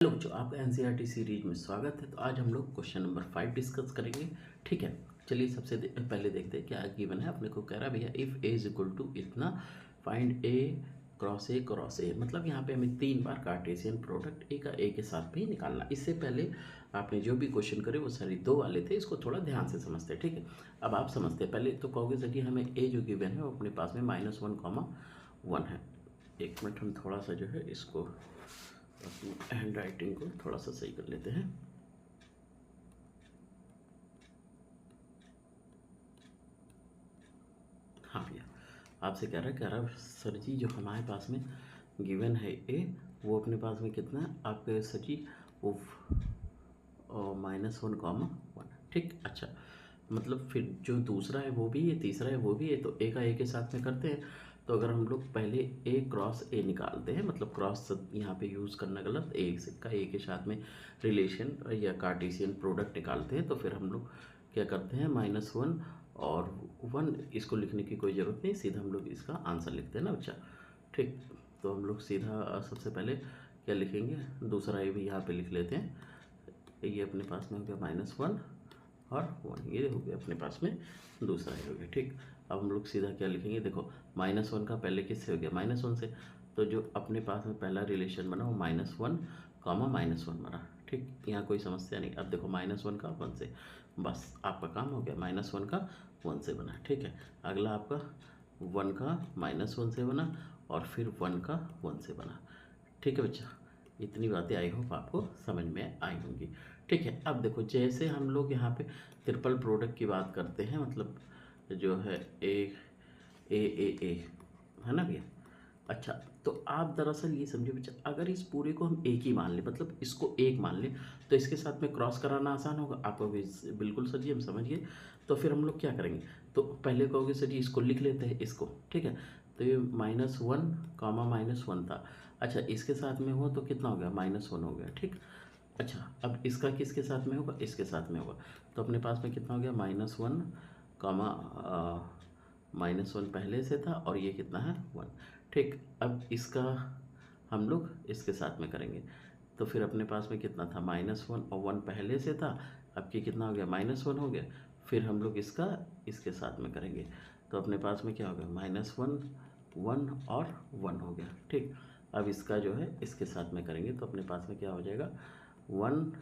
Hello बच्चों, आपका NCERT series में स्वागत है। तो आज हम लोग क्वेश्चन नंबर 5 डिस्कस करेंगे। ठीक है, चलिए सबसे पहले देखते हैं क्या गिवन है। अपने को कह रहा भैया if A is equal to इतना फाइंड ए क्रॉस ए। मतलब यहाँ पे हमें 3 बार कार्टेशियन प्रोडक्ट ए का ए के साथ भी निकालना। इससे पहले आपने जो भी क्वेश्चन करे वो सारी 2 वाले थे, इसको थोड़ा ध्यान से समझते हैं। ठीक है, अब आप समझते हैं। पहले तो कहोगे सर कि हमें ए जो गिवन है वो अपने पास में -1, है। एक मिनट, हम थोड़ा सा जो है इसको अपनी हैंड राइटिंग को थोड़ा सा सही कर लेते हैं। हाँ भैया, आपसे कह रहा है सर जी जो हमारे पास में गिवन है ए, वो अपने पास में कितना है आपके सर जी, वो -1, ठीक। अच्छा, मतलब फिर जो दूसरा है वो भी है, तीसरा है वो भी है, तो ए का ए के साथ में करते हैं। तो अगर हम लोग पहले ए क्रॉस ए निकालते हैं, मतलब क्रॉस यहाँ पे यूज़ करना गलत, ए का ए के साथ में रिलेशन या कार्टेशियन प्रोडक्ट निकालते हैं, तो फिर हम लोग क्या करते हैं -1 और 1, इसको लिखने की कोई ज़रूरत नहीं, सीधा हम लोग इसका आंसर लिखते हैं ना बच्चा। ठीक, तो हम लोग सीधा सबसे पहले क्या लिखेंगे, दूसरा ए भी यहाँ पे लिख लेते हैं। ये अपने पास में हो गया -1 और 1, ये हो गया अपने पास में दूसरा ही हो गया। ठीक, अब हम लोग सीधा क्या लिखेंगे, देखो -1 का पहले किससे हो गया, -1 से, तो जो अपने पास में पहला रिलेशन बना वो -1, -1 बना। ठीक, यहाँ कोई समस्या नहीं। अब देखो -1 का 1 से, बस आपका काम हो गया, -1 का 1 से बना। ठीक है, अगला आपका 1 का -1 से बना और फिर 1 का 1 से बना। ठीक है बच्चा, इतनी बातें आई होप आपको समझ में आई होंगी। ठीक है, अब देखो जैसे हम लोग यहाँ पे ट्रिपल प्रोडक्ट की बात करते हैं, मतलब जो है ए है ना भैया। अच्छा, तो आप दरअसल ये समझिए बच्चा, अगर इस पूरे को हम एक ही मान लें, मतलब इसको एक मान लें, तो इसके साथ में क्रॉस कराना आसान होगा आपको भी। बिल्कुल सर जी, हम समझ गए। तो फिर हम लोग क्या करेंगे, तो पहले कहोगे सर जी इसको लिख लेते हैं इसको। ठीक है, तो ये -1, -1 था। अच्छा, इसके साथ में हुआ तो कितना हो गया, -1 हो गया। ठीक, अच्छा अब इसका किसके साथ में होगा, इसके साथ में होगा, तो अपने पास में कितना हो गया, -1, -1 पहले से था और ये कितना है 1। ठीक, अब इसका हम लोग इसके साथ में करेंगे, तो फिर अपने पास में कितना था, -1 और 1 पहले से था, अब ये कितना हो गया, -1 हो गया। फिर हम लोग इसका इसके साथ में करेंगे, तो अपने पास में क्या हो गया, -1, 1 और 1 हो गया। ठीक, अब इसका जो है इसके साथ में करेंगे, तो अपने पास में क्या हो जाएगा, 1,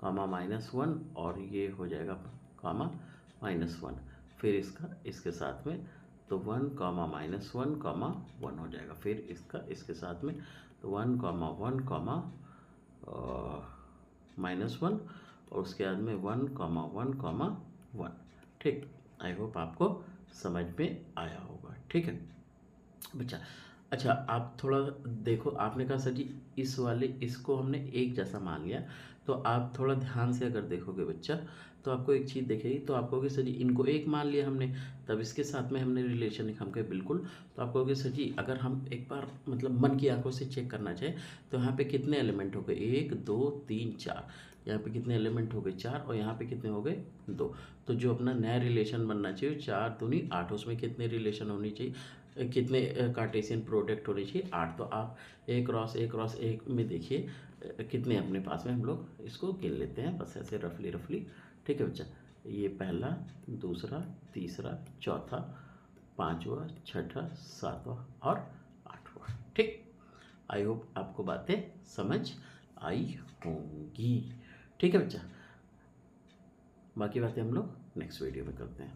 -1 और ये हो जाएगा -1। फिर इसका इसके साथ में, तो 1, -1, 1 हो जाएगा। फिर इसका इसके साथ में, तो 1, 1, -1 और उसके बाद में 1, 1, 1। ठीक, आई होप आपको समझ में आया होगा। ठीक है बच्चा। अच्छा, आप थोड़ा देखो, आपने कहा सर जी इस वाले इसको हमने एक जैसा मान लिया, तो आप थोड़ा ध्यान से अगर देखोगे बच्चा, तो आपको एक चीज़ दिखेगी, तो आप कहोगे सर जी इनको एक मान लिया हमने, तब इसके साथ में हमने रिलेशन हम कहे बिल्कुल। तो आप कहोगे सर जी अगर हम एक बार मतलब मन की आंखों से चेक करना चाहें, तो यहाँ पे कितने एलिमेंट हो गए, 1, 2, 3, 4। यहाँ पे कितने एलिमेंट हो गए, 4, और यहाँ पे कितने हो गए, 2। तो जो अपना नया रिलेशन बनना चाहिए 4 दूनी 8, उसमें कितने रिलेशन होनी चाहिए, कितने कार्टेशियन प्रोडक्ट होने चाहिए, 8। तो आप ए क्रॉस ए में देखिए कितने अपने पास में, हम लोग इसको गिन लेते हैं बस ऐसे रफली। ठीक है बच्चा, ये पहला, दूसरा, तीसरा, चौथा, पांचवा, छठा, सातवां और आठवां। ठीक, आई होप आपको बातें समझ आई होंगी। ठीक है बच्चा, बाकी बातें हम लोग नेक्स्ट वीडियो में करते हैं।